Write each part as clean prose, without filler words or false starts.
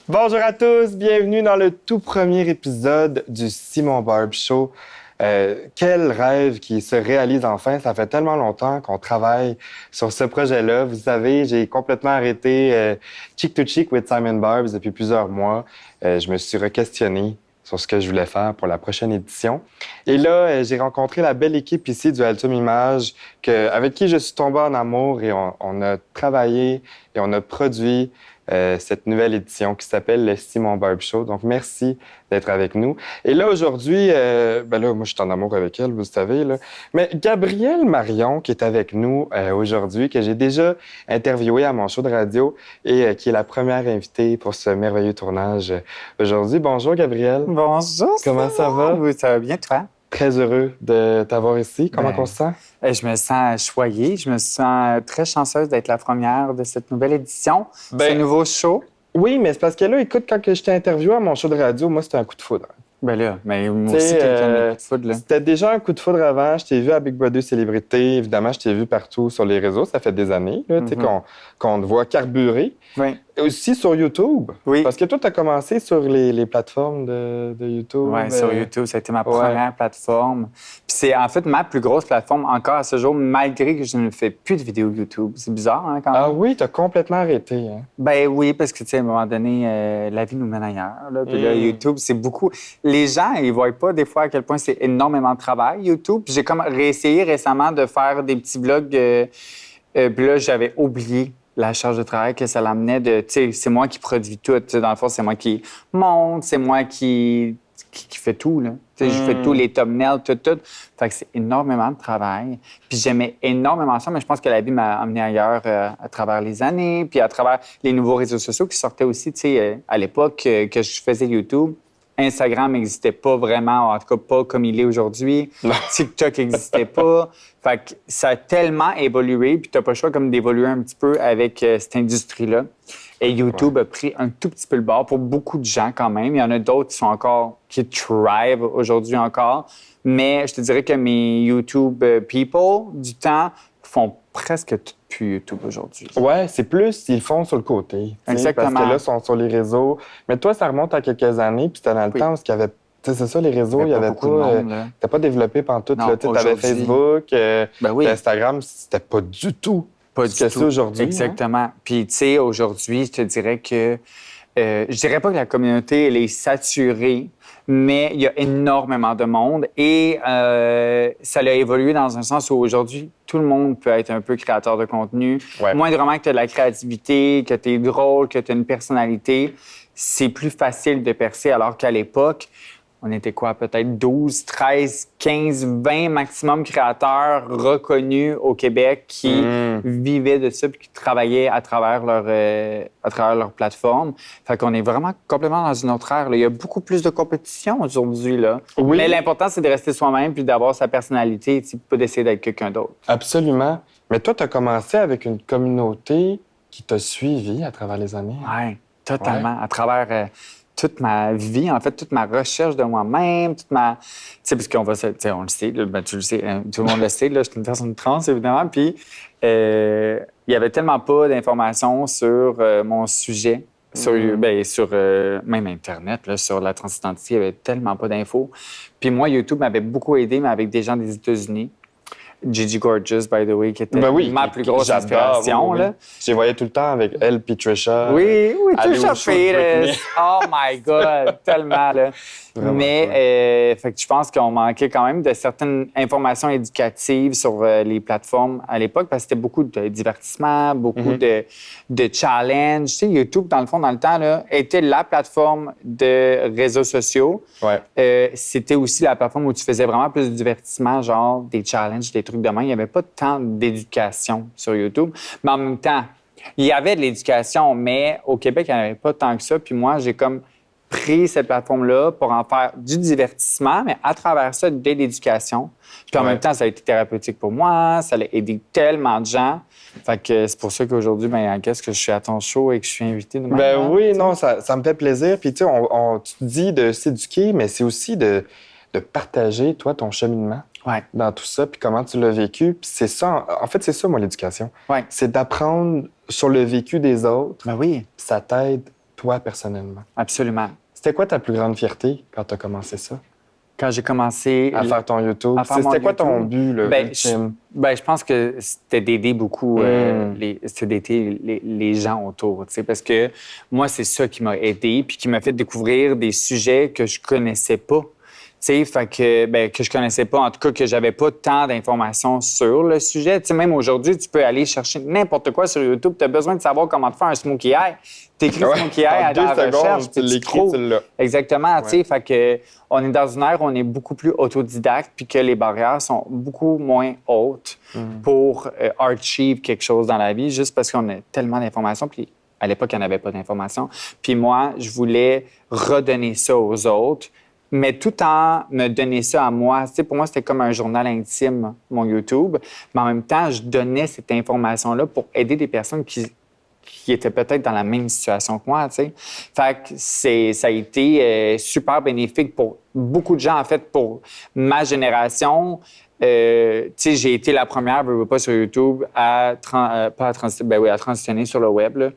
Bonjour à tous, bienvenue dans le tout premier épisode du Simon Barb Show. Quel rêve qui se réalise enfin. Ça fait tellement longtemps qu'on travaille sur ce projet-là. Vous savez, j'ai complètement arrêté Cheek to Cheek with Simon Barbs depuis plusieurs mois. Je me suis re-questionné sur ce que je voulais faire pour la prochaine édition. Et là, j'ai rencontré la belle équipe ici du Altum Image avec qui je suis tombé en amour et on a travaillé et on a produit cette nouvelle édition qui s'appelle le Simon Barb Show. Donc, merci d'être avec nous. Et là, aujourd'hui, moi, je suis en amour avec elle, vous le savez, là. Mais Gabrielle Marion, qui est avec nous aujourd'hui, que j'ai déjà interviewée à mon show de radio et qui est la première invitée pour ce merveilleux tournage aujourd'hui. Bonjour, Gabrielle. Bonjour. Comment ça va? Oui, ça va bien, toi? Très heureux de t'avoir ici. Comment on se sent? Je me sens choyée. Je me sens très chanceuse d'être la première de cette nouvelle édition, ce nouveau show. Oui, mais c'est parce que là, écoute, quand je t'ai interviewé à mon show de radio, moi, c'était un coup de foudre. Ben là, mais moi aussi, quelqu'un de coup de foudre, là. C'était déjà un coup de foudre avant. Je t'ai vu à Big Brother Célébrité. Évidemment, je t'ai vu partout sur les réseaux. Ça fait des années là, qu'on te voit carburer. Oui. Et aussi sur YouTube. Oui. Parce que toi, tu as commencé sur les plateformes de YouTube. Oui, sur YouTube. Ça a été ma première plateforme. Puis c'est en fait ma plus grosse plateforme encore à ce jour, malgré que je ne fais plus de vidéos YouTube. C'est bizarre, hein, quand même? Ah oui, tu as complètement arrêté. Hein? Ben oui, parce que, tu sais, à un moment donné, la vie nous mène ailleurs. Là. Puis là, YouTube, c'est beaucoup... Les gens, ils voient pas des fois à quel point c'est énormément de travail, YouTube. Puis j'ai comme réessayé récemment de faire des petits vlogs. Puis là, j'avais oublié la charge de travail que ça l'amenait de... Tu sais, c'est moi qui produis tout. Tu sais, dans le fond, c'est moi qui monte, c'est moi qui fait tout, là. Tu sais, je fais tous les thumbnails, tout. Fait que c'est énormément de travail. Puis j'aimais énormément ça, mais je pense que la vie m'a amené ailleurs à travers les années, puis à travers les nouveaux réseaux sociaux qui sortaient aussi, tu sais, à l'époque que je faisais YouTube. Instagram n'existait pas vraiment, en tout cas pas comme il est aujourd'hui. TikTok n'existait pas. Fait que ça a tellement évolué, puis t'as pas le choix comme d'évoluer un petit peu avec cette industrie-là. Et YouTube a pris un tout petit peu le bord pour beaucoup de gens quand même. Il y en a d'autres qui thrive aujourd'hui encore. Mais je te dirais que mes YouTube people du temps font presque tout plus YouTube aujourd'hui. Ouais, c'est plus, ils le font sur le côté. Exactement. Parce que là, ils sont sur les réseaux. Mais toi, ça remonte à quelques années, puis c'était dans le temps où il y avait... Tu sais, c'est ça, les réseaux, il y avait pas... T'as pas développé pantoute, là. Tu avais Facebook, Instagram, c'était pas du tout ce que c'est aujourd'hui. Exactement. Hein? Puis, tu sais, aujourd'hui, je te dirais que... je dirais pas que la communauté, elle est saturée, mais il y a énormément de monde et ça a évolué dans un sens où aujourd'hui, tout le monde peut être un peu créateur de contenu. Ouais. Moindrement que tu as de la créativité, que tu es drôle, que tu as une personnalité, c'est plus facile de percer alors qu'à l'époque, on était quoi? Peut-être 12, 13, 15, 20 maximum créateurs reconnus au Québec qui vivaient de ça puis qui travaillaient à travers leur plateforme. Fait qu'on est vraiment complètement dans une autre ère. Là. Il y a beaucoup plus de compétition aujourd'hui. Là. Oui. Mais l'important, c'est de rester soi-même puis d'avoir sa personnalité, pas d'essayer d'être quelqu'un d'autre. Absolument. Mais toi, tu as commencé avec une communauté qui t'a suivi à travers les années. Oui, totalement. À travers... toute ma vie, en fait, toute ma recherche de moi-même, toute ma... Tu sais, parce qu'on va... Tu sais, on le sait, là, tu le sais, tout le monde le sait, là, je suis une personne trans, évidemment, puis il y avait tellement pas d'informations sur mon sujet, sur même Internet, là, sur la transidentité, il y avait tellement pas d'infos. Puis moi, YouTube m'avait beaucoup aidé, mais avec des gens des États-Unis. Gigi Gorgeous, by the way, qui était ma plus grosse inspiration. Là. Je les voyais tout le temps avec elle puis Trisha. Oui, Trisha Paytas. Oh my God, tellement. Là. Vraiment, mais fait que je pense qu'on manquait quand même de certaines informations éducatives sur les plateformes à l'époque parce que c'était beaucoup de divertissement, beaucoup de challenges. Tu sais, YouTube, dans le fond, dans le temps, là, était la plateforme de réseaux sociaux. Ouais. C'était aussi la plateforme où tu faisais vraiment plus de divertissement, genre des challenges, des trucs de main. Il n'y avait pas tant d'éducation sur YouTube. Mais en même temps, il y avait de l'éducation, mais au Québec, il n'y en avait pas tant que ça. Puis moi, j'ai comme pris cette plateforme-là pour en faire du divertissement, mais à travers ça, de l'éducation. Puis en même temps, ça a été thérapeutique pour moi, ça a aidé tellement de gens. Fait que c'est pour ça qu'aujourd'hui, qu'est-ce que je suis à ton show et que je suis invité de même. Oui, non, ça me fait plaisir. Puis tu sais, tu te dis de s'éduquer, mais c'est aussi de partager, toi, ton cheminement dans tout ça, puis comment tu l'as vécu. Puis c'est ça, en fait, c'est ça, moi, l'éducation. Ouais. C'est d'apprendre sur le vécu des autres. Ben oui. Ça t'aide toi, personnellement. Absolument. C'était quoi ta plus grande fierté quand tu as commencé ça? Quand j'ai commencé À faire ton YouTube? à faire mon C'était quoi ton YouTube? but, là, Ben, ultime? je pense que c'était d'aider beaucoup c'était d'aider les gens autour, tu sais, parce que moi, c'est ça qui m'a aidé puis qui m'a fait découvrir des sujets que je connaissais pas. Tu sais, fait que je connaissais pas, en tout cas, que j'avais pas tant d'informations sur le sujet. Tu sais, même aujourd'hui, tu peux aller chercher n'importe quoi sur YouTube. Tu as besoin de savoir comment faire un smokey eye. Tu écris smokey eye à la recherche, tu l'écris, tu l'as. Exactement, tu sais, fait que on est dans une ère où on est beaucoup plus autodidacte puis que les barrières sont beaucoup moins hautes pour achieve quelque chose dans la vie, juste parce qu'on a tellement d'informations. Puis à l'époque, il n'y en avait pas d'informations. Puis moi, je voulais redonner ça aux autres, mais tout en me donner ça à moi. Tu sais, pour moi, c'était comme un journal intime, mon YouTube. Mais en même temps, je donnais cette information-là pour aider des personnes qui étaient peut-être dans la même situation que moi, tu sais. Fait que ça a été super bénéfique pour beaucoup de gens, en fait, pour ma génération. Tu sais, j'ai été la première, je veux pas sur YouTube, à transitionner sur le web, là,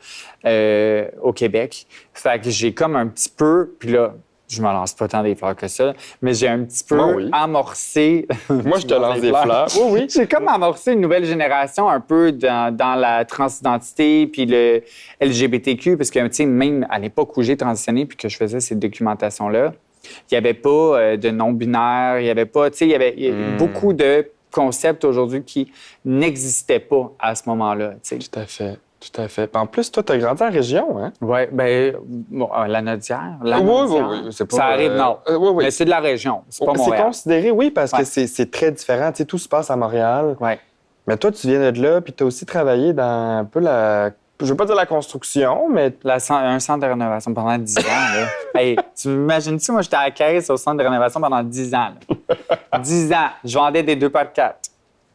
au Québec. Fait que j'ai comme un petit peu, puis là, je me lance pas tant des fleurs que ça, mais j'ai un petit peu amorcé... Moi, je te lance des fleurs. Oui, oui. J'ai comme amorcé une nouvelle génération un peu dans la transidentité puis le LGBTQ, parce que, tu sais, même à l'époque où j'ai transitionné puis que je faisais ces documentations-là, il n'y avait pas de non-binaire, il n'y avait pas... Tu sais, il y avait beaucoup de concepts aujourd'hui qui n'existaient pas à ce moment-là, tu sais. Tout à fait. Tout à fait. Puis en plus, toi, tu as grandi en région, hein? Oui, la Nodière. Oui. C'est pas, ça arrive, non. Oui. Mais c'est de la région, c'est pas Montréal. C'est considéré, oui, parce que c'est très différent. Tu sais, tout se passe à Montréal. Oui. Mais toi, tu viens de là, puis tu as aussi travaillé dans un peu je veux pas dire la construction, mais... Un centre de rénovation pendant 10 ans, là. Hey, tu m'imagines-tu, moi, j'étais à la caisse au centre de rénovation pendant 10 ans, là. 10 ans. Je vendais des 2x4.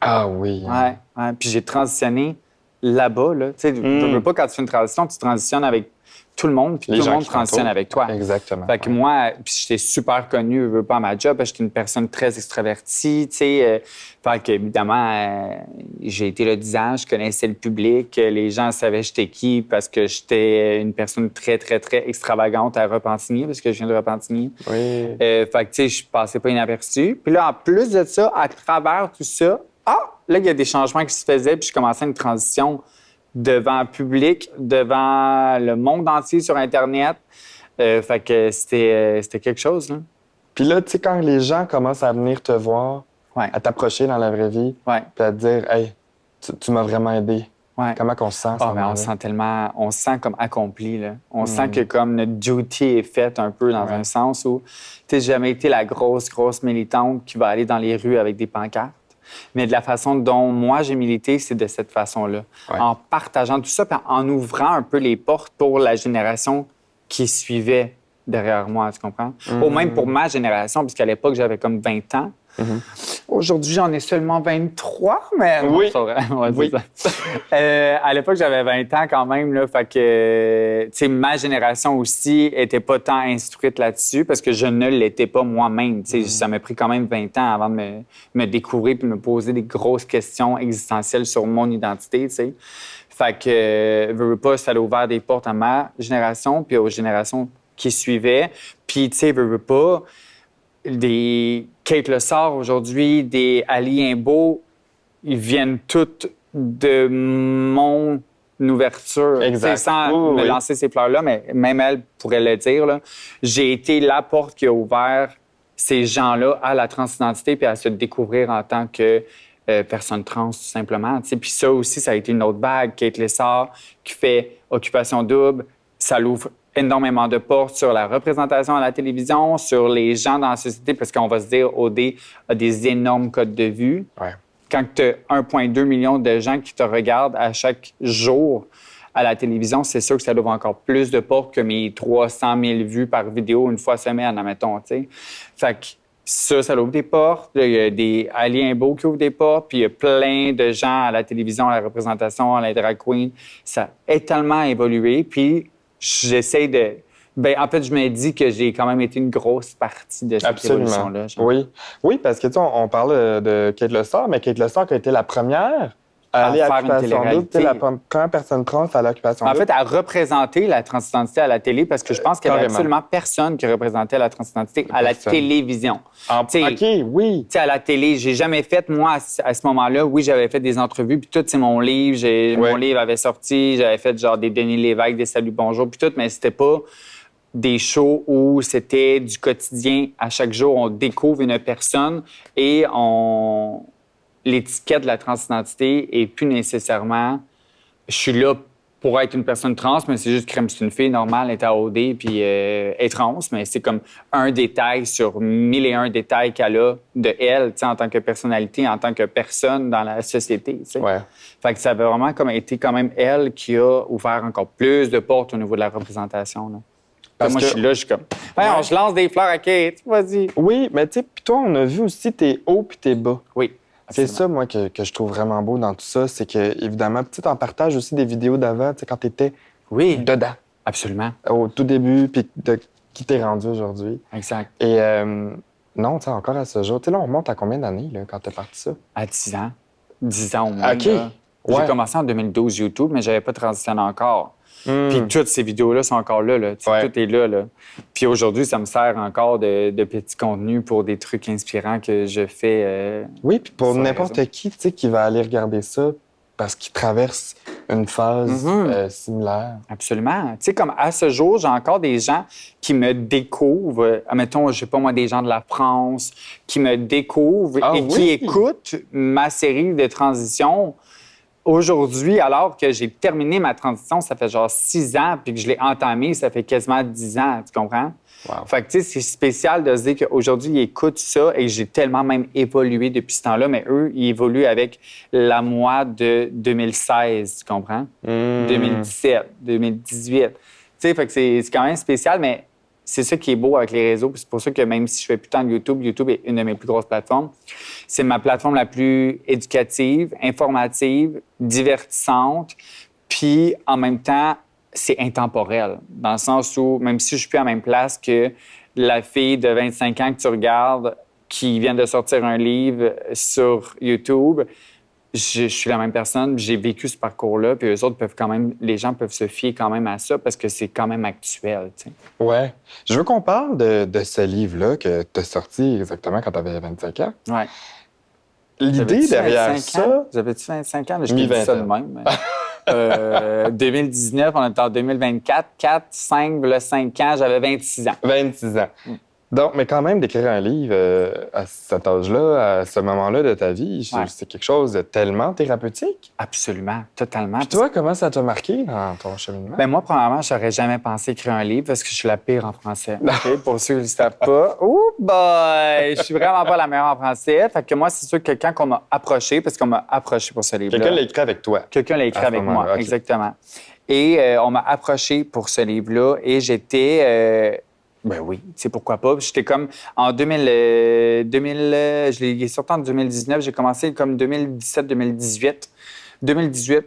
Ah oui. Ouais. Puis j'ai transitionné là-bas, là. Tu sais, je veux pas, quand tu fais une transition, tu transitionnes avec tout le monde, puis tout le monde transitionne avec toi. Exactement. Fait que moi, puis j'étais super connu, je veux pas, à ma job, parce que j'étais une personne très extravertie, tu sais. Fait que, évidemment, j'ai été là 10 ans, je connaissais le public, les gens savaient j'étais qui, parce que j'étais une personne très, très, très extravagante à Repentigny, parce que je viens de Repentigny. Oui. Fait que, tu sais, je passais pas inaperçu. Puis là, en plus de ça, à travers tout ça, là, il y a des changements qui se faisaient, puis je commençais une transition devant le public, devant le monde entier sur Internet. Fait que c'était quelque chose, là. Puis là, tu sais, quand les gens commencent à venir te voir, à t'approcher dans la vraie vie, puis à te dire « Hey, tu m'as vraiment aidé. » Comment on se sent à ce moment-là? On se sent tellement... On se sent comme accompli, là. On sent que comme notre duty est faite un peu dans un sens où... Tu sais, j'ai jamais été la grosse militante qui va aller dans les rues avec des pancartes. Mais de la façon dont moi j'ai milité, c'est de cette façon-là. En partageant tout ça, puis en ouvrant un peu les portes pour la génération qui suivait derrière moi, tu comprends? Ou même pour ma génération, puisqu'à l'époque, j'avais comme 20 ans. Aujourd'hui, j'en ai seulement 23, mais... Oui. Oui. À l'époque, j'avais 20 ans quand même, là, fait que, tu sais, ma génération aussi était pas tant instruite là-dessus parce que je ne l'étais pas moi-même, tu sais. Ça m'a pris quand même 20 ans avant de me découvrir puis de me poser des grosses questions existentielles sur mon identité, tu sais. Fait que, veux pas, ça a ouvert des portes à ma génération puis aux générations qui suivaient. Puis, tu sais, veux pas... Des Kate Lessard aujourd'hui, des Ali Imbeau, ils viennent toutes de mon ouverture. Exact. Sans me lancer ces fleurs-là, mais même elle pourrait le dire, là. J'ai été la porte qui a ouvert ces gens-là à la transidentité puis à se découvrir en tant que personne trans, tout simplement. Puis ça aussi, ça a été une autre vague. Kate Lessard qui fait Occupation double, ça l'ouvre énormément de portes sur la représentation à la télévision, sur les gens dans la société, parce qu'on va se dire, OD a des énormes codes de vue. Quand tu as 1,2 million de gens qui te regardent à chaque jour à la télévision, c'est sûr que ça ouvre encore plus de portes que mes 300 000 vues par vidéo une fois semaine, admettons, tu sais. Fait que ça ouvre des portes. Il y a des Ali Imbeau qui ouvrent des portes, puis il y a plein de gens à la télévision, à la représentation, à la drag queen. Ça a tellement évolué, puis j'essaie de... en fait, je me dis que j'ai quand même été une grosse partie de cette évolution-là. Oui, parce que, tu sais, on parle de Kate Lessard, mais Kate Lessard qui a été la première aller à faire une Occupation Double, tu sais, la télé-réalité. première personne trans à l'Occupation En Double. fait, à représenter la transidentité à la télé, parce que je pense qu'il n'y avait Carrément. absolument personne qui représentait la transidentité à la Personne. télévision. Tu sais, OK, oui. tu sais, à la télé, j'ai jamais fait, moi, à ce moment-là, oui, j'avais fait des entrevues, puis tout, c'est mon livre. Mon livre avait sorti, j'avais fait genre des Denis Lévesque, des Salut Bonjour, puis tout, mais c'était pas des shows où c'était du quotidien. À chaque jour, on découvre une personne et l'étiquette de la transidentité est plus nécessairement je suis là pour être une personne trans, mais c'est juste que c'est une fille normale, elle est AOD, puis est trans, mais c'est comme un détail sur 1001 détails qu'elle a de elle, tu sais, en tant que personnalité, en tant que personne dans la société, tu sais. Ouais. Fait que ça avait vraiment comme été quand même elle qui a ouvert encore plus de portes au niveau de la représentation, là. Parce Moi, que- je suis là, je suis comme, voyons, je lance des fleurs à Kate, vas-y. Oui, mais tu sais, puis toi, on a vu aussi tes hauts puis tes bas. Oui. C'est absolument. ça, moi, que je trouve vraiment beau dans tout ça. C'est que, évidemment, tu en partages aussi des vidéos d'avant, tu sais, quand t'étais Oui, dedans, absolument. au tout début, puis de qui t'es rendu aujourd'hui. Exact. Et non, tu sais, encore à ce jour. Tu sais, là, on remonte à combien d'années, là, quand t'es parti ça? À 10 ans. 10 ans au moins. OK. là. Ouais. J'ai commencé en 2012 YouTube, mais j'avais pas transitionné encore. Puis toutes ces vidéos-là sont encore là. Tu sais, Ouais. tout est là. Puis aujourd'hui, ça me sert encore de petit contenu pour des trucs inspirants que je fais. Oui, puis pour sur les n'importe réseaux. qui, tu sais, qui va aller regarder ça parce qu'il traverse une phase similaire. Absolument. Tu sais, comme à ce jour, j'ai encore des gens qui me découvrent. Admettons, je sais pas moi, des gens de la France qui me découvrent Ah et oui? qui écoutent ma série de transitions. Aujourd'hui, alors que j'ai terminé ma transition, ça fait genre 6 ans, puis que je l'ai entamée, ça fait quasiment 10 ans, tu comprends? Wow. Fait que, tu sais, c'est spécial de se dire qu'aujourd'hui, ils écoutent ça et j'ai tellement même évolué depuis ce temps-là, mais eux, ils évoluent avec la moi de 2016, tu comprends? 2017, 2018. Tu sais, fait que c'est quand même spécial, mais c'est ça qui est beau avec les réseaux. Puis c'est pour ça que même si je fais plus tant de YouTube, YouTube est une de mes plus grosses plateformes. C'est ma plateforme la plus éducative, informative, divertissante. Puis en même temps, c'est intemporel. Dans le sens où, même si je suis plus à la même place que la fille de 25 ans que tu regardes qui vient de sortir un livre sur YouTube, je suis la même personne, j'ai vécu ce parcours-là, puis eux autres peuvent quand même, les gens peuvent se fier quand même à ça parce que c'est quand même actuel, tu sais. Ouais. Je veux qu'on parle de ce livre-là que tu as sorti exactement quand tu avais 25 ans. Ouais. L'idée J'avais-tu derrière 25 ans? ça. J'avais-tu 25 ans? Je te Mi-20 dis ça de ans. même. 2019, on est en 2024, 4, 5, le 5 ans, j'avais 26 ans. 26 ans. Donc, mais quand même, d'écrire un livre à cet âge-là, à ce moment-là de ta vie, Ouais. c'est quelque chose de tellement thérapeutique. Absolument, totalement. Puis toi, comment ça t'a marqué dans ton cheminement? Ben moi, premièrement, j'aurais jamais pensé écrire un livre parce que je suis la pire en français. OK? Pour ceux qui ne le savent pas. Oh boy! Je suis vraiment pas la meilleure en français. Fait que moi, c'est sûr que quelqu'un qu'on m'a approché, parce qu'on m'a approché pour ce livre-là. Quelqu'un l'a écrit avec toi. Quelqu'un l'a écrit À ce avec moi, moment-là, OK. exactement. Et on m'a approché pour ce livre-là et j'étais... ben oui, tu sais pourquoi pas. Puis j'étais comme en 2000, je l'ai sorti en 2019, j'ai commencé comme 2017-2018. 2018,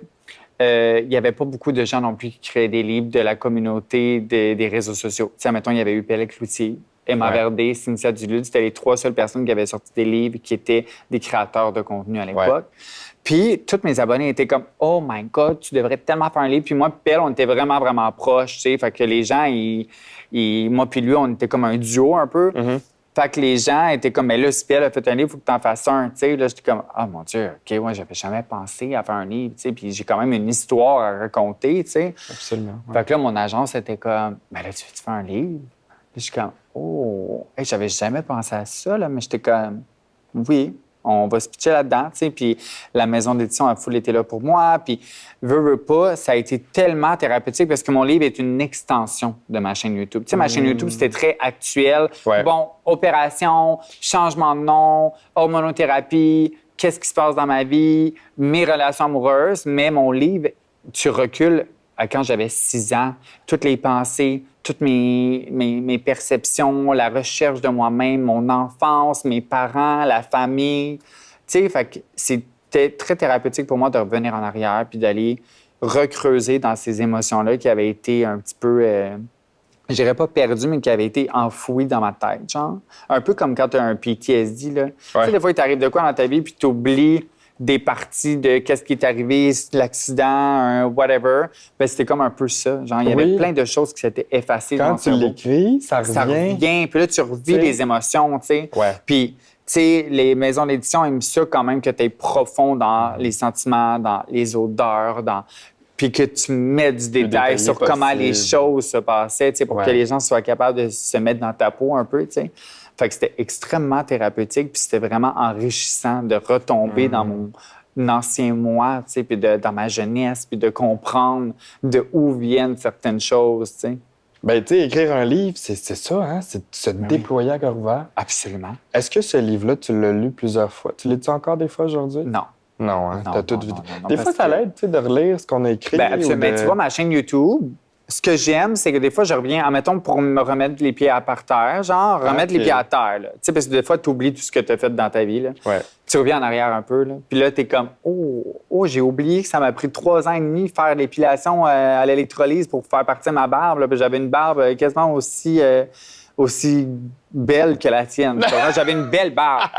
il n'y avait pas beaucoup de gens non plus qui créaient des livres de la communauté des réseaux sociaux. Tu sais, mettons, il y avait eu Pellec Cloutier, Emma Ouais. Verdé, Cynthia Duluth. C'était les 3 seules personnes qui avaient sorti des livres qui étaient des créateurs de contenu à l'époque. Puis, tous mes abonnés étaient comme « Oh my God, tu devrais tellement faire un livre. » Puis moi, puis Pelle, on était vraiment, vraiment proches, tu sais. Fait que les gens, moi puis lui, on était comme un duo un peu. Fait que les gens étaient comme « Mais là, si Pelle a fait un livre, il faut que tu en fasses un. » Tu sais, là, j'étais comme « Ah, mon Dieu, OK, ouais, j'avais jamais pensé à faire un livre. » Tu sais, puis j'ai quand même une histoire à raconter, tu sais. Absolument. ouais. Fait que là, mon agence était comme « Ben là, tu veux-tu faire un livre? » Puis je suis comme « Oh, hey, j'avais jamais pensé à ça, là. » Mais j'étais comme « Oui. » On va se pitcher là-dedans, tu sais, puis la maison d'édition a full été là pour moi, puis veux pas, ça a été tellement thérapeutique parce que mon livre est une extension de ma chaîne YouTube. Tu sais, ma chaîne YouTube, c'était très actuel. Ouais. Bon, opération, changement de nom, hormonothérapie, qu'est-ce qui se passe dans ma vie, mes relations amoureuses, mais mon livre, tu recules à quand j'avais 6 ans, toutes les pensées, toutes mes perceptions, la recherche de moi-même, mon enfance, mes parents, la famille. Tu sais, fait que c'était très thérapeutique pour moi de revenir en arrière puis d'aller recreuser dans ces émotions-là qui avaient été un petit peu, je dirais pas perdues, mais qui avaient été enfouies dans ma tête, genre. Un peu comme quand tu as un PTSD, là. Tu sais, des fois, il t'arrive de quoi dans ta vie puis tu oublies des parties de qu'est-ce qui est arrivé, l'accident, whatever. Ben, c'était comme un peu ça. Genre, il y avait plein de choses qui s'étaient effacées dans Quand mon tu cerveau. l'écris, ça revient. Ça revient. Puis là, tu revis les émotions, tu sais. Ouais. Puis, tu sais, les maisons d'édition aiment ça quand même que tu es profond dans les sentiments, dans les odeurs, puis que tu mets du détail sur comment les choses se passaient, tu sais, pour que les gens soient capables de se mettre dans ta peau un peu, tu sais. Fait que c'était extrêmement thérapeutique, puis c'était vraiment enrichissant de retomber dans mon ancien moi, tu sais, puis dans ma jeunesse, puis de comprendre de où viennent certaines choses, tu sais. Ben, tu sais, écrire un livre, c'est ça, hein? C'est de se déployer à cœur ouvert. Absolument. Est-ce que ce livre-là, tu l'as lu plusieurs fois? Tu lis-tu encore des fois aujourd'hui? Non. Non, hein? T'as tout vu. Non, Des fois, ça l'aide, tu sais, de relire ce qu'on a écrit. Ben, absolument. ou de... Tu vois, ma chaîne YouTube, ce que j'aime, c'est que des fois, je reviens, admettons, pour me remettre les pieds par terre, genre, remettre les pieds à terre, là. Tu sais, parce que des fois, tu oublies tout ce que tu as fait dans ta vie, là. Ouais. Tu reviens en arrière un peu, là. Puis là, tu es comme, oh, j'ai oublié que ça m'a pris 3 ans et demi de faire l'épilation à l'électrolyse pour faire partir ma barbe, là. Puis j'avais une barbe quasiment aussi belle que la tienne. J'avais une belle barbe.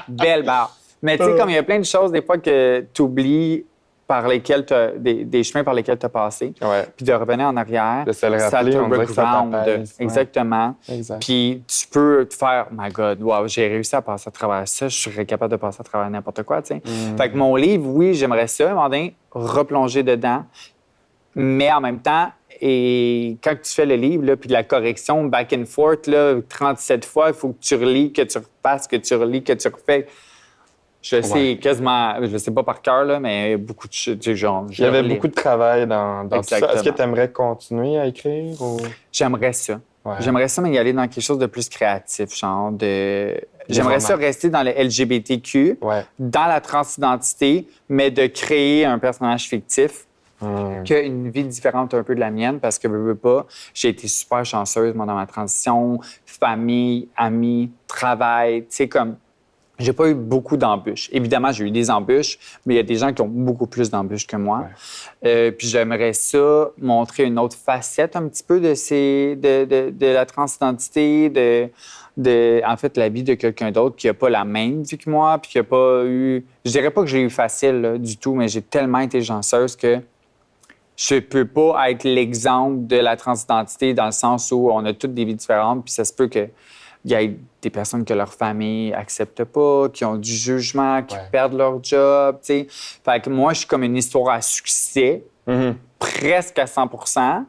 Belle barbe. Mais tu sais, comme il y a plein de choses, des fois, que tu oublies par lesquels des chemins par lesquels tu as passé. Ouais. Puis de revenir en arrière, De se le rappeler, ça te on dirait que ça reground. t'apaise. Ouais. Exactement. Exact. Puis tu peux te faire, my God, wow, j'ai réussi à passer à travers ça, je serais capable de passer à travers n'importe quoi, tu sais. Fait que mon livre, oui, j'aimerais ça, à un moment donné, replonger dedans. Mais en même temps, et quand tu fais le livre, là, puis de la correction, back and forth, là, 37 fois, il faut que tu relis, que tu repasses, que tu relis, que tu refais. Je sais quasiment, je sais pas par cœur, là, mais beaucoup de choses. Il y avait beaucoup de travail dans tout ça. Est-ce que tu aimerais continuer à écrire? Ou... J'aimerais ça. Ouais. J'aimerais ça, mais y aller dans quelque chose de plus créatif, genre de... J'aimerais ça rester dans le LGBTQ, dans la transidentité, mais de créer un personnage fictif qui a une vie différente un peu de la mienne, parce que, veux pas, j'ai été super chanceuse, moi, dans ma transition, famille, amis, travail, tu sais, comme... J'ai pas eu beaucoup d'embûches. Évidemment, j'ai eu des embûches, mais il y a des gens qui ont beaucoup plus d'embûches que moi. Puis j'aimerais ça montrer une autre facette un petit peu de la transidentité, en fait, la vie de quelqu'un d'autre qui a pas la même vie que moi, puis qui a pas eu... Je dirais pas que j'ai eu facile là, du tout, mais j'ai tellement été chanceuse que je peux pas être l'exemple de la transidentité dans le sens où on a toutes des vies différentes, puis ça se peut que il y a des personnes que leur famille accepte pas, qui ont du jugement, qui perdent leur job, tu sais. Fait que moi, je suis comme une histoire à succès, presque à 100%,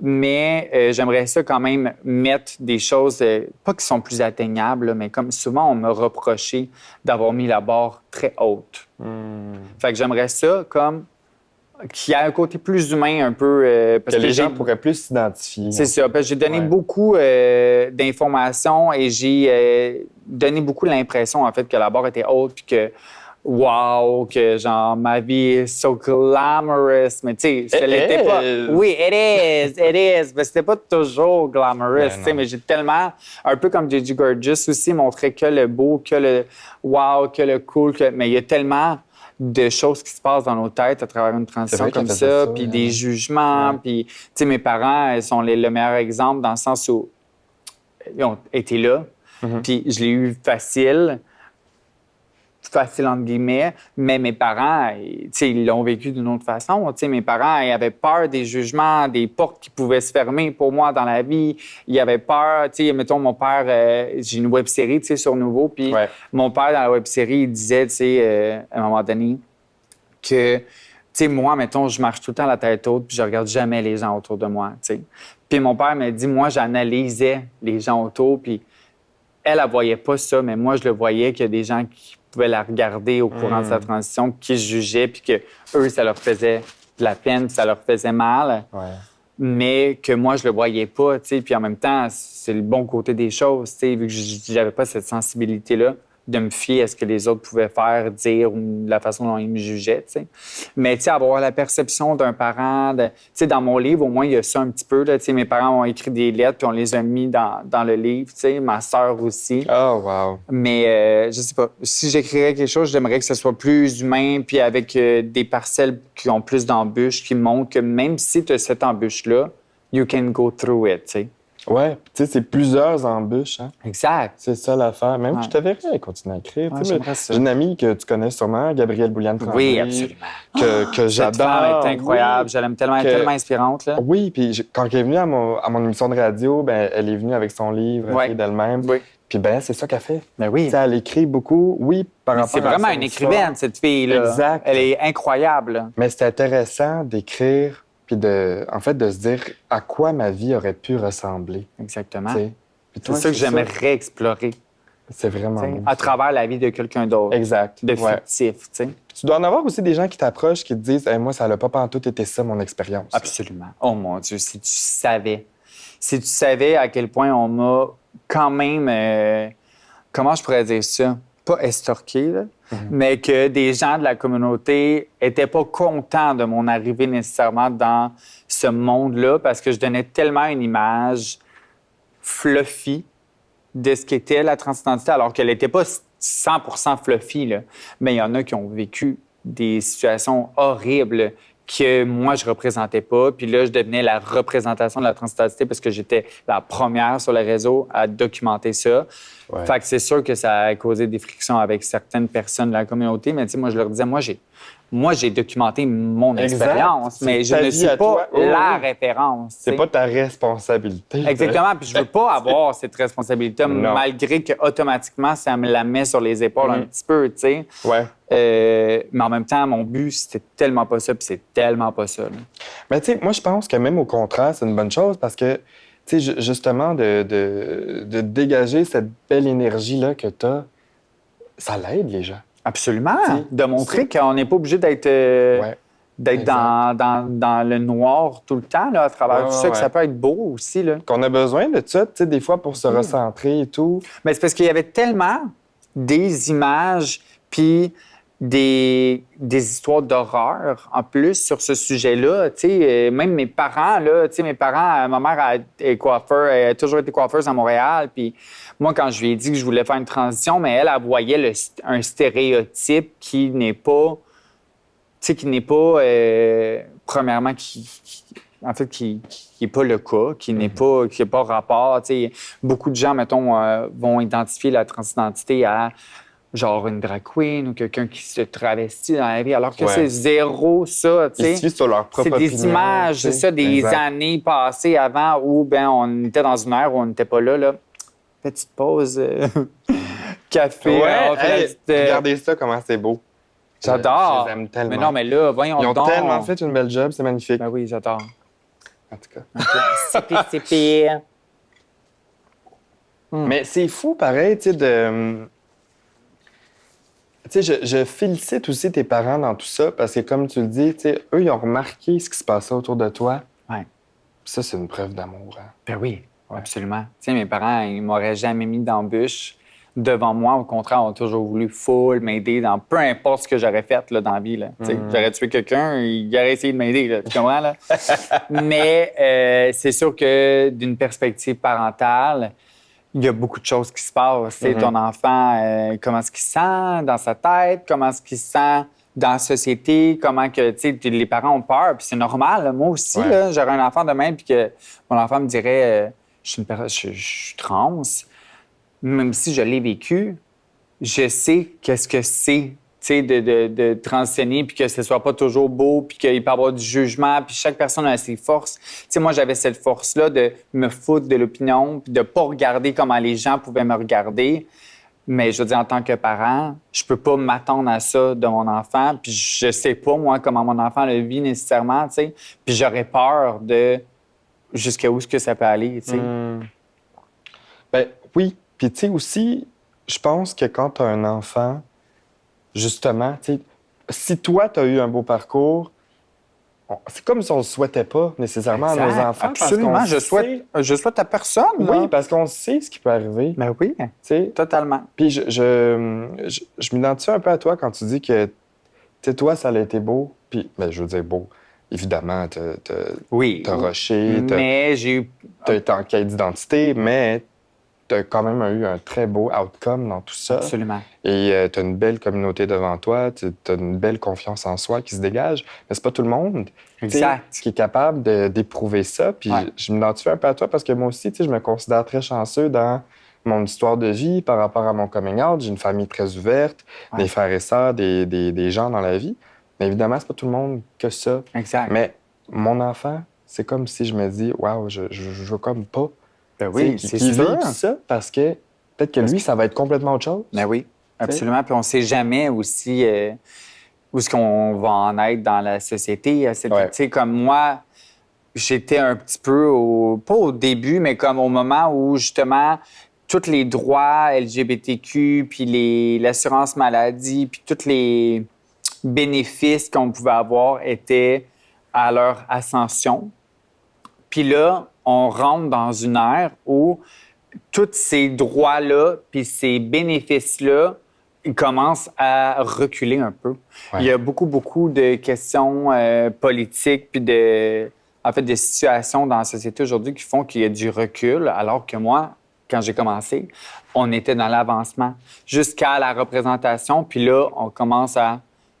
mais j'aimerais ça quand même mettre des choses, pas qui sont plus atteignables, là, mais comme souvent, on m'a reproché d'avoir mis la barre très haute. Fait que j'aimerais ça comme qui a un côté plus humain un peu. Parce que les gens pourraient plus s'identifier. C'est ça. Parce que j'ai donné beaucoup d'informations et j'ai donné beaucoup l'impression, en fait, que la barre était haute puis que, wow, que genre, ma vie est so glamorous. Mais tu sais, ça l'était pas. Oui, it is. Mais c'était pas toujours glamorous, tu sais. Mais j'ai tellement, un peu comme J.J. Gorgeous aussi, montré que le beau, que le wow, que le cool. Mais il y a tellement de choses qui se passent dans nos têtes à travers une transition comme ça, puis des jugements, puis, tu sais, mes parents, ils sont le meilleur exemple dans le sens où ils ont été là, puis je l'ai eu facile entre guillemets, mais mes parents, tu sais, ils l'ont vécu d'une autre façon. Tu sais, mes parents, ils avaient peur des jugements, des portes qui pouvaient se fermer pour moi dans la vie. Ils avaient peur, tu sais, mettons, mon père, j'ai une web-série, tu sais, sur Nouveau, puis mon père, dans la web-série, il disait, tu sais, à un moment donné, que, tu sais, moi, mettons, je marche tout le temps la tête haute, puis je regarde jamais les gens autour de moi, tu sais. Puis mon père m'a dit, moi, j'analysais les gens autour, puis elle voyait pas ça, mais moi, je le voyais qu'il y a des gens qui pouvaient la regarder au courant de sa transition, qui se jugeaient, puis que eux, ça leur faisait de la peine, ça leur faisait mal, mais que moi, je le voyais pas, tu sais. Puis en même temps, c'est le bon côté des choses, tu sais, vu que j'avais pas cette sensibilité-là de me fier à ce que les autres pouvaient faire, dire, ou de la façon dont ils me jugeaient, tu sais. Mais, tu sais, avoir la perception d'un parent, tu sais, dans mon livre, au moins, il y a ça un petit peu, là, tu sais, mes parents ont écrit des lettres, puis on les a mis dans le livre, tu sais, ma sœur aussi. Oh, wow! Mais, je sais pas, si j'écrirais quelque chose, j'aimerais que ce soit plus humain, puis avec des parcelles qui ont plus d'embûches, qui montrent que même si tu as cette embûche-là, you can go through it, tu sais. Ouais, tu sais, c'est plusieurs embûches, hein. Exact. C'est ça l'affaire. Même Ouais. je te verrais continuer à écrire. Ouais, Tu sais, j'aimerais ça. j'ai une amie que tu connais sûrement, Gabrielle Oui, Bouliane-Tremblay, absolument. que Cette femme est j'adore. incroyable. Oui, Je l'aime tellement, elle est que- tellement inspirante. Là. oui, puis quand elle est venue à mon émission de radio, ben, elle est venue avec son livre, tu Ouais. sais, d'elle-même. Oui. Puis ben, c'est ça qu'elle fait. Ben Tu oui. sais, elle écrit beaucoup, oui, par Mais rapport c'est à vraiment son une histoire. écrivaine, cette fille-là. Exact. Elle est incroyable. Là. Mais c'est intéressant d'écrire, puis en fait, de se dire à quoi ma vie aurait pu ressembler. Exactement. Tu sais. Puis C'est toi, ça que j'aimerais explorer. C'est vraiment T'sais, beau, à ça. travers la vie de quelqu'un d'autre. Exact. De Ouais. fictif. T'sais. Tu dois en avoir aussi des gens qui t'approchent, qui te disent hey, moi, ça n'a pas pantoute été ça, mon expérience. Absolument. Oh mon Dieu, si tu savais. Si tu savais à quel point on m'a quand même. Comment je pourrais dire ça? Pas estorqué, là, mais que des gens de la communauté n'étaient pas contents de mon arrivée nécessairement dans ce monde-là parce que je donnais tellement une image fluffy de ce qu'était la transidentité, alors qu'elle n'était pas 100% fluffy. Là. Mais il y en a qui ont vécu des situations horribles que moi, je représentais pas. Puis là, je devenais la représentation de la transidentité parce que j'étais la première sur le réseau à documenter ça. Ouais. Fait que c'est sûr que ça a causé des frictions avec certaines personnes de la communauté. Mais tu sais, moi, je leur disais, moi, j'ai documenté mon Exact. expérience, C'est mais je ta ne vie suis à pas toi. Oh, la oui. référence. C'est tu sais. pas ta responsabilité. Exactement, puis je veux pas avoir cette responsabilité, Non. malgré que automatiquement ça me la met sur les épaules un petit peu, tu sais. Ouais. Mais en même temps, mon but, c'était tellement pas ça, puis c'est tellement pas ça. Là. Mais tu sais, moi, je pense que même au contraire, c'est une bonne chose parce que, tu sais, justement, de dégager cette belle énergie-là que tu as, ça l'aide les gens. Absolument. T'sais, De montrer c'est- qu'on n'est pas obligé d'être Ouais. d'être Exact. dans le noir tout le temps, là, à travers Ouais, tout ça, que ouais. ça peut être beau aussi. Là. Qu'on a besoin de ça, tu sais, des fois pour se recentrer et tout. Mais c'est parce qu'il y avait tellement des images, puis des histoires d'horreur en plus sur ce sujet-là. Tu sais, même mes parents, là, tu sais, ma mère est coiffeur, elle a toujours été coiffeuse à Montréal. Puis moi, quand je lui ai dit que je voulais faire une transition, mais elle voyait un stéréotype qui n'est pas, tu sais, qui n'est pas, premièrement, en fait, qui n'est pas le cas, qui n'est pas, qui n'a pas rapport. Tu sais, beaucoup de gens, mettons, vont identifier la transidentité à genre une drag queen ou quelqu'un qui se travestit dans la vie, alors que Ouais. c'est zéro ça, tu Ils sais. se fient sur leur propre C'est des opinion, images, tu sais. c'est ça, des Exact. années passées avant où, ben, on était dans une ère où on n'était pas là, là. Petite pause, café. Ouais, on fait la hey, petite, regardez ça, comment c'est beau. J'adore. Je les aime tellement. Mais non, mais là, voyons Ils ont donc. tellement fait une belle job, c'est magnifique. Ben oui, j'adore. En tout cas. C'est pire. Mais c'est fou, pareil, tu sais, de. Tu sais, je félicite aussi tes parents dans tout ça parce que, comme tu le dis, tu sais, eux, ils ont remarqué ce qui se passait autour de toi. Ouais. Puis ça, c'est une preuve d'amour. Hein. Ben oui, absolument. Tu sais, mes parents, ils m'auraient jamais mis d'embûche devant moi. Au contraire, ils ont toujours voulu full m'aider dans peu importe ce que j'aurais fait là, dans la vie. Là. Tu sais, j'aurais tué quelqu'un, ils auraient essayé de m'aider. Là, tu comprends? Là? Mais c'est sûr que d'une perspective parentale, il y a beaucoup de choses qui se passent. Tu sais, ton enfant, comment est-ce qu'il se sent dans sa tête? Comment est-ce qu'il se sent dans la société? Comment que, tu sais, les parents ont peur. Puis c'est normal. Là. Moi aussi, Ouais. là, j'aurais un enfant demain puis que mon enfant me dirait je suis trans. Même si je l'ai vécu, je sais qu'est-ce que c'est. Tu sais, de transitionner, puis que ce soit pas toujours beau, puis qu'il peut y avoir du jugement, puis chaque personne a ses forces. Tu sais, moi, j'avais cette force-là de me foutre de l'opinion, puis de pas regarder comment les gens pouvaient me regarder. Mais je veux dire, en tant que parent, je peux pas m'attendre à ça de mon enfant, puis je sais pas, moi, comment mon enfant le vit nécessairement, tu sais. Puis j'aurais peur de jusqu'à où est-ce que ça peut aller, tu sais. Ben oui. Puis tu sais aussi, je pense que quand tu as un enfant, justement, tu sais, si toi, tu as eu un beau parcours, c'est comme si on ne le souhaitait pas nécessairement à nos Exact. enfants. Absolument, parce qu'on je souhaite à personne. sait- là. Oui, parce qu'on sait ce qui peut arriver. Ben oui, Tu sais. totalement. Puis je m'identifie un peu à toi quand tu dis que, tu sais, toi, ça a été beau. Puis, ben, je veux dire beau. Évidemment, Oui. t'as rushé, Mais j'ai eu... t'as été en quête d'identité, mais tu as quand même eu un très beau outcome dans tout ça. Absolument. Et tu as une belle communauté devant toi, tu as une belle confiance en soi qui se dégage. Mais c'est pas tout le monde Exact. qui est capable d'éprouver ça. Puis je m'identifie un peu à toi parce que moi aussi, je me considère très chanceux dans mon histoire de vie par rapport à mon coming out. J'ai une famille très ouverte, des frères et sœurs, des gens dans la vie. Mais évidemment, c'est pas tout le monde que ça. Exact. Mais mon enfant, c'est comme si je me dis, waouh, je veux comme pas. Ben oui, c'est qui sûr. vive ça parce que peut-être que lui, ça va être complètement autre chose. Ben oui, absolument. Puis on sait jamais aussi où est-ce qu'on va en être dans la société. Tu sais, comme moi, j'étais un petit peu, pas au début, mais comme au moment où justement tous les droits LGBTQ, puis l'assurance maladie, puis tous les bénéfices qu'on pouvait avoir étaient à leur ascension. Puis là, on rentre dans une ère où tous ces droits-là puis ces bénéfices-là, ils commencent à reculer un peu. Ouais. Il y a beaucoup de questions politiques puis de situations dans la société aujourd'hui qui font qu'il y a du recul, alors que moi, quand j'ai commencé, on était dans l'avancement jusqu'à la représentation, puis là, on commence à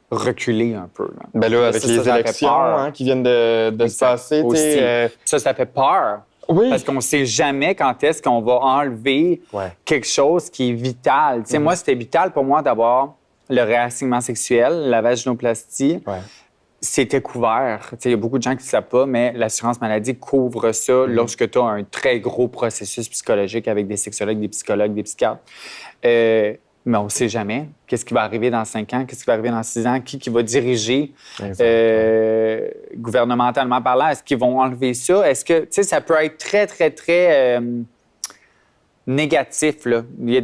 reculer un peu. Là. Ben là, avec ça, les ça élections qui viennent de se passer, tu sais. Ça fait peur. Oui. Parce qu'on ne sait jamais quand est-ce qu'on va enlever quelque chose qui est vital. Tu sais, moi, c'était vital pour moi d'avoir le réassignement sexuel, la vaginoplastie. Ouais. C'était couvert. Tu sais, il y a beaucoup de gens qui ne savent pas, mais l'assurance maladie couvre ça lorsque tu as un très gros processus psychologique avec des sexologues, des psychologues, des psychiatres. Mais on ne sait jamais. Qu'est-ce qui va arriver dans 5 ans? Qu'est-ce qui va arriver dans 6 ans? Qui va diriger gouvernementalement parlant? Est-ce qu'ils vont enlever ça? Est-ce que, tu sais, ça peut être très, très, très négatif, là. Il y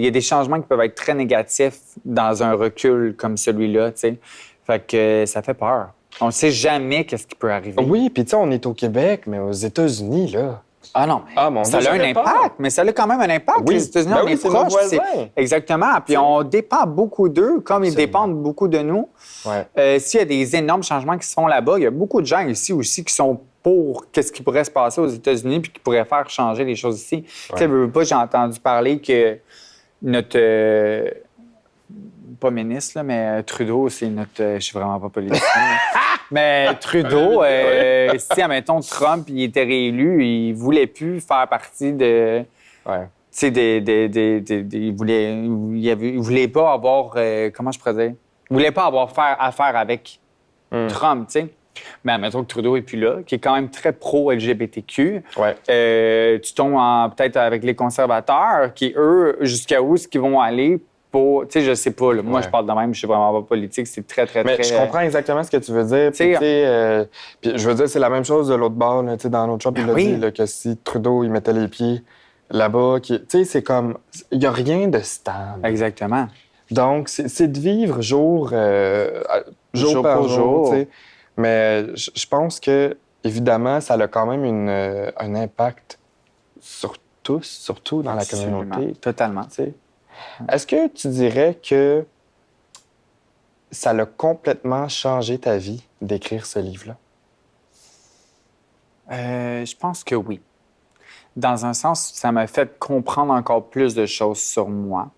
a des changements qui peuvent être très négatifs dans un recul comme celui-là, tu sais. Fait que ça fait peur. On ne sait jamais qu'est-ce qui peut arriver. Oui, puis tu sais, on est au Québec, mais aux États-Unis, là... Ah non, mais ça a un impact, mais ça a quand même un impact. Oui. Les États-Unis, Ben on oui, est c'est proches. nos voisins. Exactement. Puis on dépend beaucoup d'eux, comme ils dépendent beaucoup de nous. Ouais. S'il y a des énormes changements qui se font là-bas, il y a beaucoup de gens ici aussi qui sont pour qu'est-ce qui pourrait se passer aux États-Unis puis qui pourrait faire changer les choses ici. Tu sais, j'ai entendu parler que notre... pas ministre, là, mais Trudeau, c'est notre... je suis vraiment pas politicien. Mais Trudeau, si, admettons, Trump il était réélu, il voulait plus faire partie de... Ouais. Tu sais, il voulait pas avoir... comment je pourrais dire? Il voulait pas avoir affaire avec Trump, tu sais. Mais admettons que Trudeau est plus là, qui est quand même très pro-LGBTQ. Ouais. Tu tombes peut-être avec les conservateurs, qui, eux, jusqu'à où est-ce qu'ils vont aller pour... Tu sais, je sais pas. Là. Moi, je parle de même, je suis vraiment pas politique. C'est très, très, Mais très... je comprends exactement ce que tu veux dire. Puis je veux dire, c'est la même chose de l'autre bord. Là, dans l'autre shop, il a dit là, que si Trudeau, il mettait les pieds là-bas, tu sais, c'est comme... Il n'y a rien de stable. Exactement. Donc, c'est de vivre jour par jour. Tu sais. Mais je pense que, évidemment, ça a quand même un impact sur tous, surtout dans la communauté. Totalement. Tu sais. Est-ce que tu dirais que ça a complètement changé ta vie d'écrire ce livre-là? Je pense que oui. Dans un sens, ça m'a fait comprendre encore plus de choses sur moi.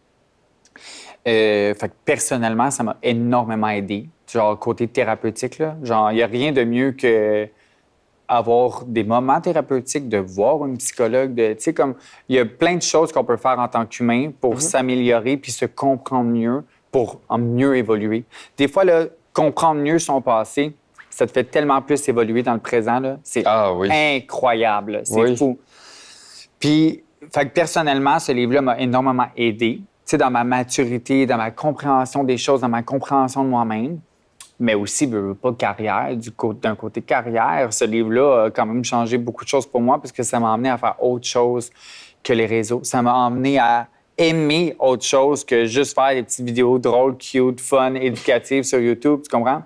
Fait que personnellement, ça m'a énormément aidé. Genre, côté thérapeutique, là. Genre, il n'y a rien de mieux que avoir des moments thérapeutiques, de voir une psychologue, tu sais, comme, il y a plein de choses qu'on peut faire en tant qu'humain pour s'améliorer puis se comprendre mieux, pour mieux évoluer. Des fois, là, comprendre mieux son passé, ça te fait tellement plus évoluer dans le présent, là. C'est incroyable, c'est fou. Puis, fait que personnellement, ce livre-là m'a énormément aidé, tu sais, dans ma maturité, dans ma compréhension des choses, dans ma compréhension de moi-même. Mais aussi, pas de carrière. D'un côté carrière, ce livre-là a quand même changé beaucoup de choses pour moi parce que ça m'a amené à faire autre chose que les réseaux. Ça m'a amené à aimer autre chose que juste faire des petites vidéos drôles, cute, fun, éducatives sur YouTube, tu comprends?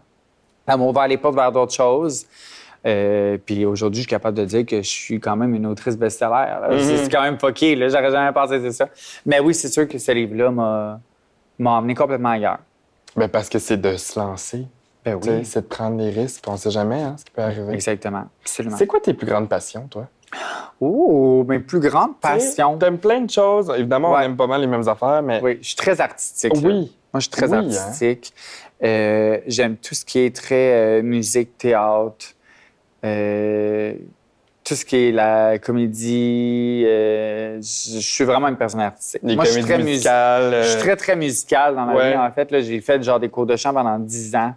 Ça m'a ouvert les portes vers d'autres choses. Puis aujourd'hui, je suis capable de dire que je suis quand même une autrice best-seller. C'est quand même fucké, là. J'aurais jamais pensé que c'est ça. Mais oui, c'est sûr que ce livre-là m'a amené complètement ailleurs. Bien, parce que c'est de se lancer. Ben oui. C'est de prendre des risques. On ne sait jamais ce qui peut arriver. Exactement. Absolument. C'est quoi tes plus grandes passions, toi? Oh, mes plus grandes passions. T'aimes plein de choses. Évidemment, on Ouais. aime pas mal les mêmes affaires, mais Oui, je suis très artistique. là. oui. Moi, je suis très Oui, hein. artistique. J'aime tout ce qui est très musique, théâtre, tout ce qui est la comédie. Je suis vraiment une personne artistique. Les Moi, je suis comédies très musicales. Je suis très, très musicale dans ma ouais. vie. En fait, là, j'ai fait genre des cours de chant pendant 10 ans.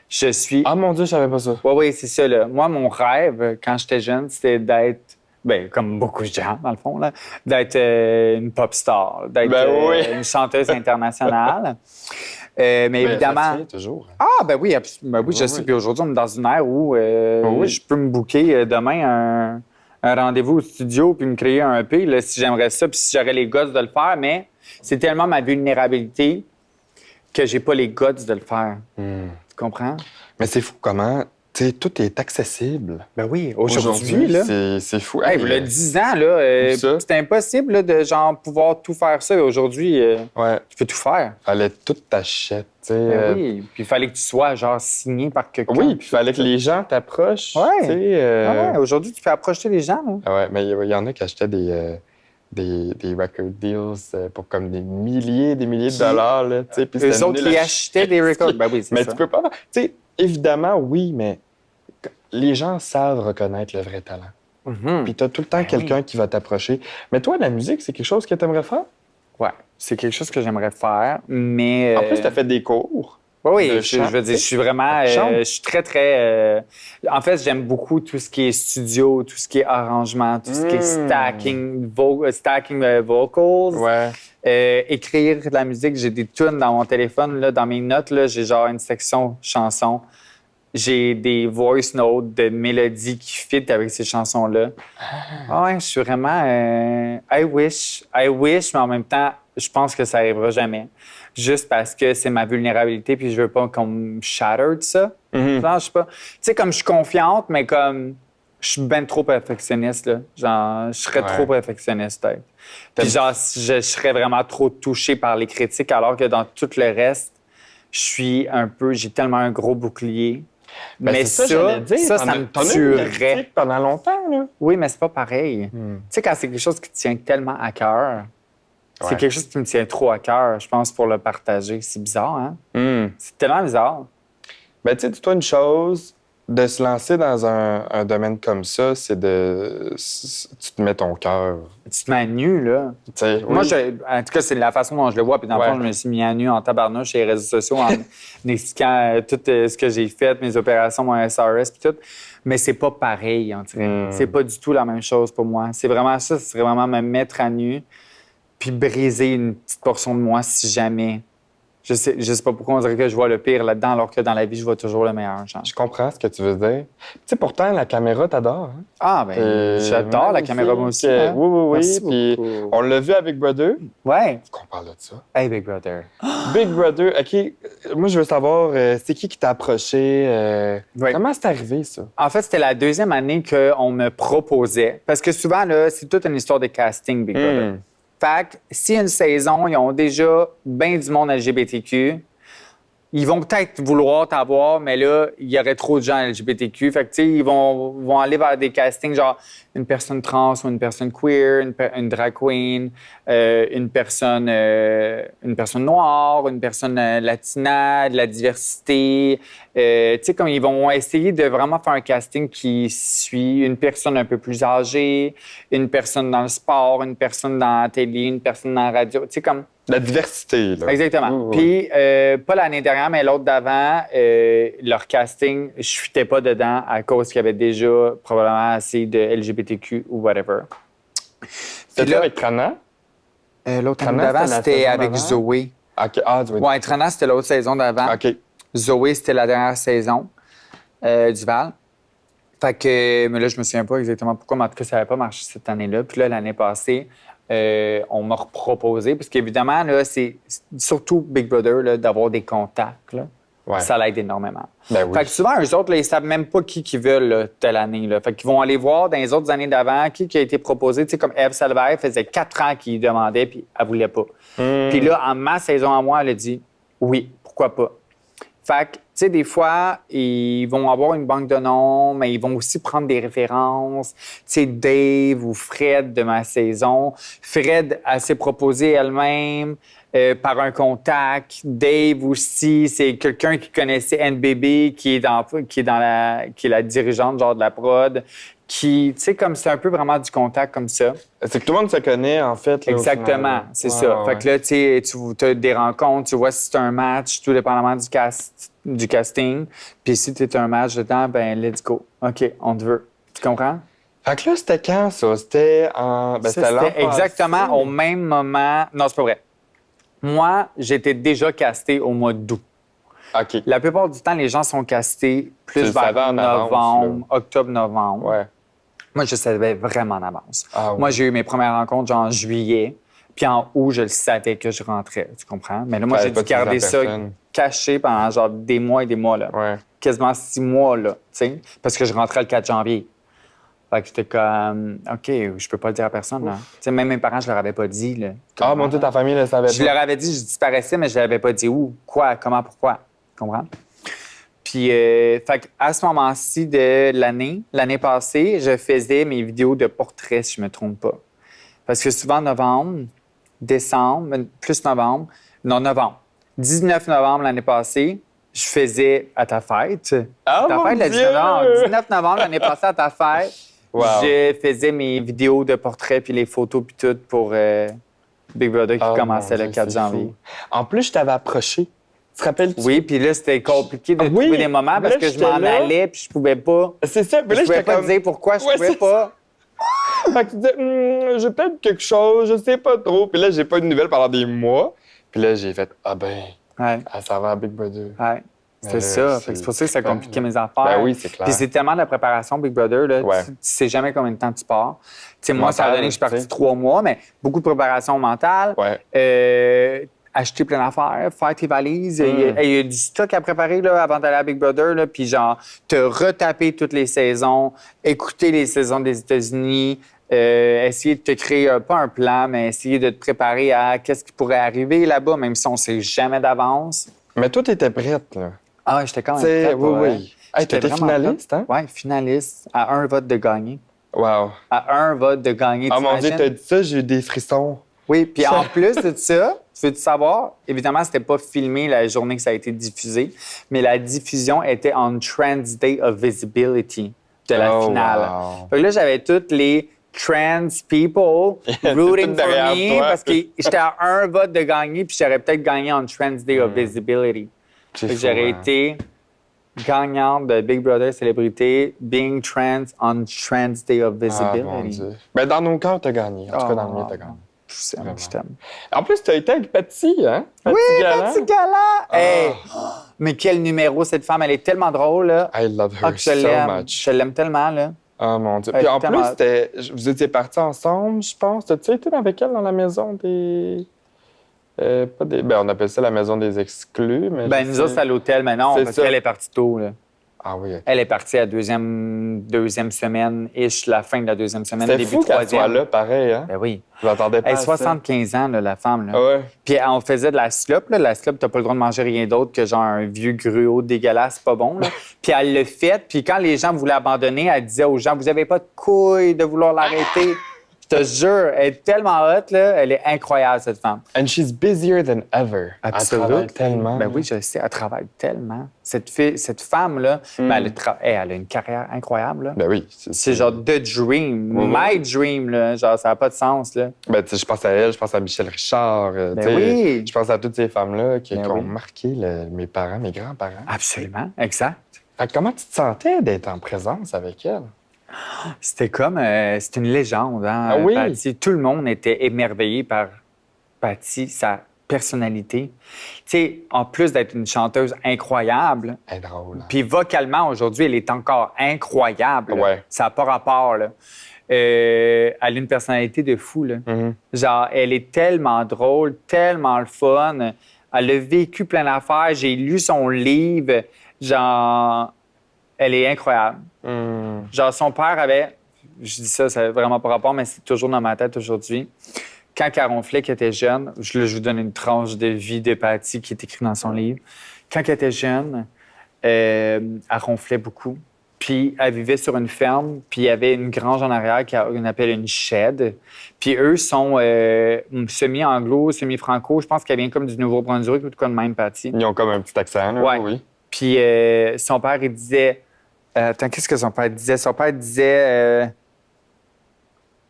Je suis... Ah mon Dieu, je savais pas ça. Oui, c'est ça. Là. Moi, mon rêve, quand j'étais jeune, c'était d'être, ben, comme beaucoup de gens, dans le fond, là, d'être une pop star, d'être oui. une chanteuse internationale. Mais Ben, évidemment... ça se fait toujours. hein. Ah, ben oui, ben oui, je sais. Puis aujourd'hui, on est dans une ère où Oui. je peux me booker demain un rendez-vous au studio puis me créer un EP là, si j'aimerais ça, puis si j'aurais les guts de le faire. Mais c'est tellement ma vulnérabilité que j'ai pas les guts de le faire. Tu comprends? Mais c'est fou comment, tu sais, tout est accessible. Ben oui, aujourd'hui là. C'est fou. Hey, Hey, il y a 10 ans, là, ça. c'était impossible là, de genre pouvoir tout faire ça. Aujourd'hui, ouais, tu peux tout faire. fallait tout t'achètes, tu sais. Ben oui. Puis il fallait que tu sois genre signé par quelqu'un. Oui, puis il fallait que les gens t'approchent. Ouais. Tu sais, Ah ouais, aujourd'hui, tu peux approcher les gens. Là. ah ouais, mais il y en a qui achetaient des record deals pour comme des milliers de dollars. Là, tu sais, puis Eux c'était autres nul qui à achetaient des records. Ben oui, c'est Mais ça. tu peux pas. Tu sais, évidemment, oui, mais les gens savent reconnaître le vrai talent. Mhm. Puis t'as tout le temps quelqu'un qui va t'approcher. Mais toi, la musique, c'est quelque chose que t'aimerais faire? Ouais, c'est quelque chose que j'aimerais faire, mais... En plus, t'as fait des cours. Oui, de je chant, veux dire, je suis vraiment... Tu chantes? je suis très, très... en fait, j'aime beaucoup tout ce qui est studio, tout ce qui est arrangement, tout ce qui est stacking vocals. Ouais. Écrire de la musique, j'ai des tunes dans mon téléphone, là, dans mes notes, là, j'ai genre une section chansons. J'ai des voice notes de mélodies qui fit avec ces chansons-là. Ah ouais, je suis vraiment... I wish, mais en même temps, je pense que ça arrivera jamais. Juste parce que c'est ma vulnérabilité puis je veux pas qu'on me shatter de ça. Genre, je sais pas. Tu sais, comme je suis confiante, mais comme je suis ben trop perfectionniste, là. Genre, je serais trop perfectionniste, peut-être. Puis genre, je serais vraiment trop touché par les critiques, alors que dans tout le reste, j'ai tellement un gros bouclier. Ben, mais c'est ça me T'en as eu tuerait. une critique pendant longtemps, là. Oui, mais c'est pas pareil. Tu sais, quand c'est quelque chose qui te tient tellement à cœur, c'est Ouais. quelque chose qui me tient trop à cœur, je pense, pour le partager. C'est bizarre, hein? C'est tellement bizarre. Ben, tu sais, dis-toi une chose, de se lancer dans un domaine comme ça, c'est de... Tu te mets ton cœur. Tu te mets à nu, là. Tu sais, Moi, oui. en tout cas, c'est la façon dont je le vois. Puis dans le fond, Ouais. je me suis mis à nu en tabarnouche sur les réseaux sociaux en expliquant tout ce que j'ai fait, mes opérations, mon SRS, puis tout. Mais c'est pas pareil, on dirait. C'est pas du tout la même chose pour moi. C'est vraiment ça, c'est vraiment me mettre à nu puis briser une petite portion de moi si jamais. Je sais pas pourquoi on dirait que je vois le pire là-dedans, alors que dans la vie, je vois toujours le meilleur. Genre. Je comprends ce que tu veux dire. Tu sais, pourtant, la caméra t'adore. Hein? Ah, ben, j'adore la caméra, moi aussi. Hein? Oui, oui, oui. Merci Puis beaucoup. on l'a vu avec Brother. Ouais. Qu'on parle de ça. Hey, Big Brother. Big Brother, OK. Moi, je veux savoir, c'est qui t'a approché? Ouais. Comment c'est arrivé, ça? En fait, c'était la deuxième année qu'on me proposait. Parce que souvent, là, c'est toute une histoire de casting, Big Brother. Fait que si une saison, ils ont déjà bien du monde LGBTQ, ils vont peut-être vouloir t'avoir, mais là, il y aurait trop de gens LGBTQ. Fait que, tu sais, ils vont aller vers des castings, genre une personne trans ou une personne queer, une drag queen, une personne noire, une personne latina, de la diversité. Tu sais, comme ils vont essayer de vraiment faire un casting qui suit une personne un peu plus âgée, une personne dans le sport, une personne dans la télé, une personne dans la radio. Tu sais, comme... La diversité, là. Exactement. Oui, oui. Puis, pas l'année dernière, mais l'autre d'avant, leur casting, je fuitais pas dedans à cause qu'il y avait déjà probablement assez de LGBTQ ou whatever. C'était là- avec Trana? L'autre Trana, année d'avant, c'était la c'était saison avec d'avant? Zoé. OK. Ah, tu veux dire. Ouais, Trana, c'était l'autre saison d'avant. OK. Zoé, c'était la dernière saison du Val. Fait que, mais là, je me souviens pas exactement pourquoi, mais en tout cas, ça n'avait pas marché cette année-là. Puis là, l'année passée, on m'a reproposé, parce qu'évidemment, là, c'est surtout Big Brother, là, d'avoir des contacts, là. Ouais. Ça l'aide énormément. Ben oui. Fait que souvent, eux autres, là, ils savent même pas qui veulent là, telle année. Là. Fait qu'ils vont aller voir dans les autres années d'avant qui a été proposé. Tu sais, comme Eve Salvaire, faisait 4 ans qu'il demandait, puis elle voulait pas. Puis là, en ma saison à moi, elle a dit oui, pourquoi pas. Fait que, tu sais, des fois, ils vont avoir une banque de noms, mais ils vont aussi prendre des références. Tu sais, Dave ou Fred de ma saison. Fred, elle s'est proposée elle-même par un contact. Dave aussi, c'est quelqu'un qui connaissait NBB, qui est la dirigeante genre de la prod. Qui, tu sais, comme c'est un peu vraiment du contact comme ça. C'est que tout le monde se connaît, en fait. Là, Exactement, c'est ça. Fait que là, tu as des rencontres, tu vois si c'est un match, tout dépendamment du casting. Puis si tu es un match dedans, ben let's go. OK, on te veut. Tu comprends? Fait que là, c'était quand, ça? C'était en... Ben, Ça, l'an c'était exactement passé. au même moment. Non, c'est pas vrai. Moi, j'étais déjà casté au mois d'août. OK. La plupart du temps, les gens sont castés Tu plus le savais vers en avance, novembre, octobre-novembre. Ouais. Moi, je savais vraiment en avance. Ah, Moi, ouais. j'ai eu mes premières rencontres genre en juillet, puis en août, je le savais que je rentrais, tu comprends? Mais là, moi, T'avais j'ai pas dû dit à garder ça personne. caché pendant genre des mois et des mois, là. Ouais. Quasiment 6 mois, là, tu sais, parce que je rentrais le 4 janvier. Fait que j'étais comme, OK, je peux pas le dire à personne, là. Tu sais, même mes parents, je leur avais pas dit, là. Ah, mon Dieu, ta famille le savait Je pas. leur avais dit, je disparaissais, mais je leur avais pas dit où, quoi, comment, pourquoi. Tu comprends? Puis, fait à ce moment-ci de l'année passée, je faisais mes vidéos de portraits, si je me trompe pas. Parce que souvent, novembre, décembre, plus novembre, non, novembre. 19 novembre l'année passée, je faisais à ta fête. Ah, Ta mon fête, le Dieu! 19 novembre. 19 novembre l'année passée, à ta fête, Wow. je faisais mes vidéos de portraits puis les photos puis tout pour Big Brother qui Ah, commençait mon le Dieu, 4 c'est janvier. fou. En plus, je t'avais approché. Tu te rappelles-tu? Oui, puis là, c'était compliqué de Oui, trouver des moments mais parce là, que je j'étais m'en là. allais puis je pouvais pas. C'est ça. Mais Je là, pouvais j'étais pas comme... dire pourquoi je Ouais, pouvais c'est pas. Fait que tu disais, j'ai peut-être quelque chose, je sais pas trop. Puis là, j'ai pas eu de nouvelles pendant des mois. Puis là, j'ai fait, ah ben, Ouais, ça va à Big Brother. ouais. Mais C'était là, ça. Fait que c'est pour ça que ça clair, compliquait là. mes affaires. Ben oui, c'est clair. Puis c'est tellement de la préparation, Big Brother, là. Ouais. Tu sais jamais combien de temps tu pars. Tu sais, moi, ça a Mental, donné que je suis parti tu sais. 3 mois, mais beaucoup de préparation mentale. Ouais. Acheter plein d'affaires, faire tes valises. Il y a du stock à préparer là, avant d'aller à Big Brother. Là, puis genre, te retaper toutes les saisons, écouter les saisons des États-Unis, essayer de te créer, pas un plan, mais essayer de te préparer à qu'est-ce qui pourrait arriver là-bas, même si on sait jamais d'avance. Mais toi, t'étais prête, là. Ah, j'étais quand même T'sais, prête, oui, pour vrai. oui. Hey, J'étais t'étais vraiment finaliste, hein? Oui, finaliste, à un vote de gagner. Wow. À un vote de gagner, Ah, mon Dieu, t'imagines? t'as dit ça, j'ai eu des frissons. Oui, puis en plus de ça, tu veux-tu savoir? Évidemment, c'était pas filmé la journée que ça a été diffusé, mais la diffusion était on Trans Day of Visibility de la Oh, finale. wow. Fait que là, j'avais toutes les trans people rooting Toutes for derrière me toi. parce que j'étais à un vote de gagner, puis j'aurais peut-être gagné on Trans Day of Visibility. C'est Fait que fou, j'aurais hein? été gagnante de Big Brother Célébrité, being trans on Trans Day of Ah, mon Visibility. Dieu. Ben, dans nos cœurs, t'as gagné. En tout cas, dans le mien, Ah, t'as gagné. Je t'aime. En plus, t'as été avec Patty, hein? Patty Oui, Galland. Patty Galland! Hey! Mais quel numéro, cette femme, elle est tellement drôle, là. I love her Ah, que je so l'aime. much. Je l'aime tellement, là. Oh mon Dieu. Elle Puis est en tellement- plus, vous étiez partis ensemble, je pense. T'as-tu été avec elle dans la maison des. Pas des. Ben, on appelle ça la maison des exclus, mais. Ben, je nous sais- autres, c'est à l'hôtel, mais non, C'est parce ça. qu'elle est partie tôt, là. Ah oui, ok. Elle est partie à deuxième semaine-ish, la fin de la deuxième semaine, C'était début fou qu'elle troisième. soit là, pareil, hein? Ben oui. Je m'attendais pas Elle à a ça. 75 ans, là, la femme, là. Ah ouais. Puis on faisait de la slope, là. La slope, t'as pas le droit de manger rien d'autre que genre un vieux gruau dégueulasse, pas bon, là. Puis elle le fait, puis quand les gens voulaient abandonner, elle disait aux gens, vous avez pas de couilles de vouloir l'arrêter. Je te jure, elle est tellement hot, là. Elle est incroyable, cette femme. And she's busier than ever. Elle travaille tellement. Ben oui, je sais, elle travaille tellement. Cette femme-là, ben, elle a une carrière incroyable, là. Ben oui. C'est genre the dream, Oui, oui. my dream, là. Genre, ça n'a pas de sens, là. Ben, tu sais, je pense à elle, je pense à Michel Richard. Ben tu sais, oui. Je pense à toutes ces femmes-là qui Ben ont oui. marqué mes parents, mes grands-parents. Absolument, exact. Fait que comment tu te sentais d'être en présence avec elle? C'était comme... c'est une légende, hein, Ah oui? Patty. Tout le monde était émerveillé par Patty, sa personnalité. Tu sais, en plus d'être une chanteuse incroyable, Elle est drôle. Hein? puis vocalement, aujourd'hui, elle est encore incroyable. là. Ouais. Ça n'a pas rapport, là. Elle a une personnalité de fou, là. Mhm. Genre, elle est tellement drôle, tellement le fun. Elle a vécu plein d'affaires. J'ai lu son livre. Genre, elle est incroyable. Mhm. Genre, son père avait... Je dis ça, ça n'a vraiment pas rapport, mais c'est toujours dans ma tête aujourd'hui. Quand Caron Flick était jeune, je vous donne une tranche de vie de Patty qui est écrite dans son livre. quand elle était jeune, elle ronflait beaucoup. Puis elle vivait sur une ferme, puis il y avait une grange en arrière qu'on appelle une shed. Puis eux sont semi-anglo, semi-franco. Je pense qu'elle vient comme du Nouveau-Brunswick ou de quoi de même, Patty. Ils ont comme un petit accent, là, Ouais. oui. Puis son père, il disait... attends, qu'est-ce que son père disait? Son père disait...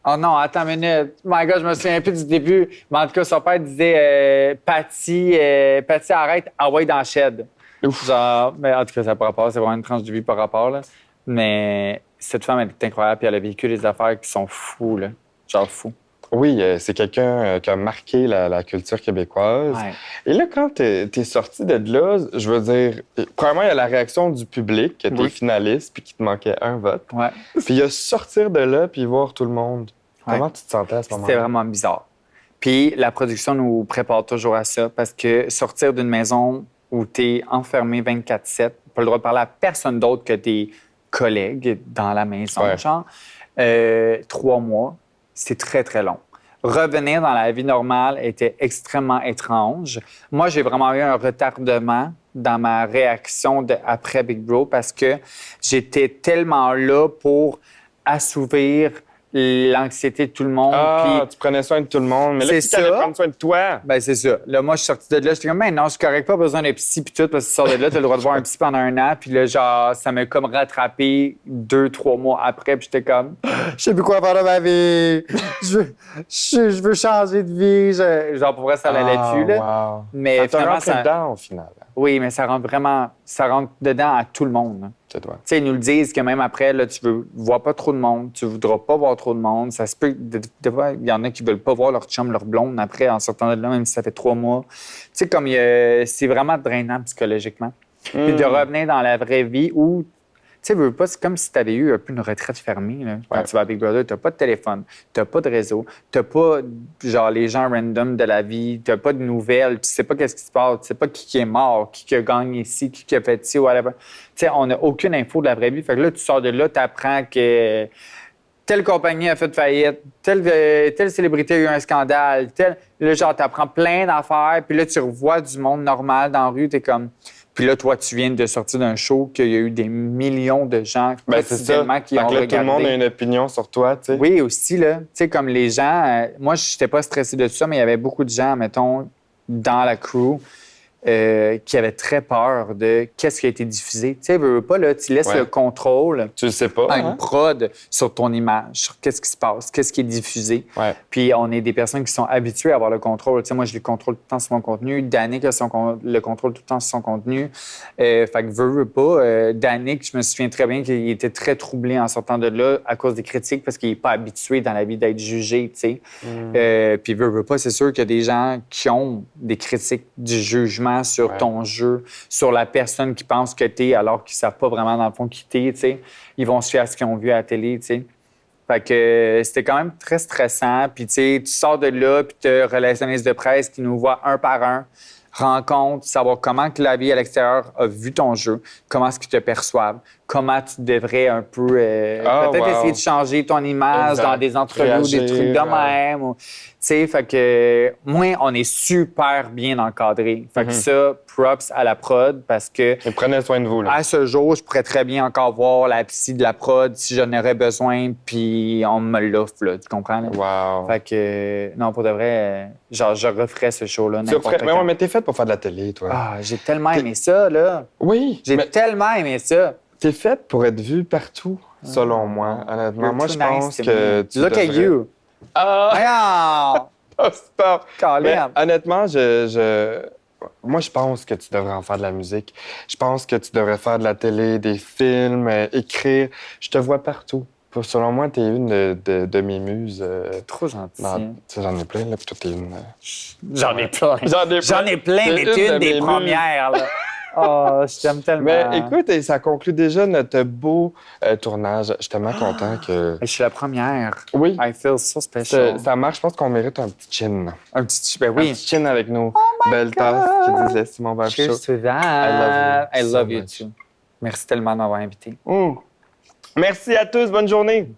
Oh non, attends une minute. My God, je me souviens plus du début. Mais en tout cas, son père disait Patty, arrête, envoie dans le shed. Ouf. Genre, mais en tout cas, ça n'a pas rapport. C'est vraiment une tranche de vie par rapport, là. Mais cette femme, elle est incroyable. Puis elle a vécu des affaires qui sont fous, là. Genre fous. Oui, c'est quelqu'un qui a marqué la culture québécoise. Ouais. Et là, quand t'es sorti de là, je veux dire, premièrement, il y a la réaction du public, que t'es finaliste, puis qu'il te manquait un vote. Ouais. Puis il y a sortir de là, puis voir tout le monde. Ouais. Comment tu te sentais à ce moment-là? C'était vraiment bizarre. Puis la production nous prépare toujours à ça, parce que sortir d'une maison où t'es enfermé 24/7, pas le droit de parler à personne d'autre que tes collègues dans la maison, Ouais. genre, 3 mois, c'est très, très long. Revenir dans la vie normale était extrêmement étrange. Moi, j'ai vraiment eu un retardement dans ma réaction après Big Bro parce que j'étais tellement là pour assouvir l'anxiété de tout le monde. Ah, Puis, tu prenais soin de tout le monde. Mais là, C'est tu allais ça. prendre soin de toi. ben c'est ça. Là, moi, je suis sorti de là. J'étais comme, ben non, je suis correct, pas besoin d'un psy puis tout, parce que tu sors de là, t'as le droit de voir un psy pendant 1 an. Puis là, genre, ça m'a comme rattrapé 2-3 mois après. Puis j'étais comme, je sais plus quoi faire de ma vie. Je veux changer de vie. Genre, pour vrai, ça l'allait plus, là. Wow. Mais Ça t'a finalement, rentré dedans, au final. oui, mais ça rentre dedans à tout le monde, hein. C'est toi. Tu sais, ils nous le disent que même après, là, tu veux voir pas trop de monde, tu voudras pas voir trop de monde. Ça se peut, des fois, il y en a qui veulent pas voir leur chum, leur blonde après, en sortant de là, même si ça fait 3 mois. Tu sais, comme c'est vraiment drainant psychologiquement. Puis de revenir dans la vraie vie où, tu sais, veux pas, c'est comme si tu avais eu un peu une retraite fermée, là. Quand Ouais. tu vas à Big Brother, t'as pas de téléphone, t'as pas de réseau, t'as pas, genre, les gens random de la vie, t'as pas de nouvelles, tu sais pas qu'est-ce qui se passe, tu sais pas qui est mort, qui a gagné ici, qui a fait ci, whatever. Tu sais, on n'a aucune info de la vraie vie. Fait que là, tu sors de là, t'apprends que telle compagnie a fait faillite, telle célébrité a eu un scandale, là, genre, t'apprends plein d'affaires, puis là, tu revois du monde normal dans la rue, t'es comme... Puis là, toi, tu viens de sortir d'un show qu'il y a eu des millions de gens Ben, c'est ça. quotidiennement qui Fait ont que là, regardé. tout le monde a une opinion sur toi, tu sais. Oui, aussi, là. Tu sais, comme les gens... moi, je n'étais pas stressé de tout ça, mais il y avait beaucoup de gens, mettons, dans la crew qui avaient très peur de qu'est-ce qui a été diffusé. Tu sais, veux pas, là, tu laisses Ouais. le contrôle Tu le sais pas. à une hein? prod sur ton image, sur qu'est-ce qui se passe, qu'est-ce qui est diffusé. Ouais. Puis on est des personnes qui sont habituées à avoir le contrôle. Tu sais, moi, je le contrôle tout le temps sur mon contenu. Danick a le contrôle tout le temps sur son contenu. Fait que veux pas. Danick, je me souviens très bien qu'il était très troublé en sortant de là à cause des critiques parce qu'il n'est pas habitué dans la vie d'être jugé, tu sais. Puis veux pas, c'est sûr qu'il y a des gens qui ont des critiques du jugement sur Ouais. ton jeu, sur la personne qui pense que t'es alors qu'ils savent pas vraiment dans le fond qui t'es, tu sais. Ils vont se fier à ce qu'ils ont vu à la télé, tu sais. Fait que c'était quand même très stressant. Puis, tu sais, tu sors de là, puis tu as relationniste de presse qui nous voit un par un, rencontre, savoir comment que la vie à l'extérieur a vu ton jeu, comment est-ce qu'ils te perçoivent, comment tu devrais un peu peut-être essayer de changer ton image Exact. dans des entrevues ou des trucs de Réagir, même. Tu sais, fait que moi, on est super bien encadré. Fait que ça, props à la prod parce que Et prenez soin de vous, là. à ce jour, je pourrais très bien encore voir la psy de la prod si j'en aurais besoin, puis on me l'offre, là, tu comprends? Là? Wow. Fait que, non, pour de vrai, genre, je referais ce show-là Tu n'importe ferais- Mais quand. ouais, mais t'es faite pour faire de la télé, toi. Ah, j'ai tellement aimé ça, là. Oui, J'ai mais tellement aimé ça. t'es faite pour être vue partout, selon moi, honnêtement. You're Moi, too je nice pense to que me. tu Look at devrais- you. Ah! Voyons! Stop! Mais Colin. honnêtement, moi, je pense que tu devrais en faire de la musique. Je pense que tu devrais faire de la télé, des films, écrire. Je te vois partout. Selon moi, t'es une de mes muses. Trop gentil. Tu sais, j'en ai plein, là, puis toi, t'es une... J'en ai plein. J'en ai plein. mais T'es t'es une une de des mes premières, là. Oh, je t'aime tellement. Mais écoute, et ça conclut déjà notre beau tournage. Je suis tellement content que... Je suis la première. Oui, I feel so special. ça marche. Je pense qu'on mérite un petit chin. Un petit... Ben Un oui. petit chin avec nos belles tasses qui disait Simon Barbe Show. Cheers to that. I love you I love so you much. too. Merci tellement de m'avoir invité. Merci à tous. Bonne journée.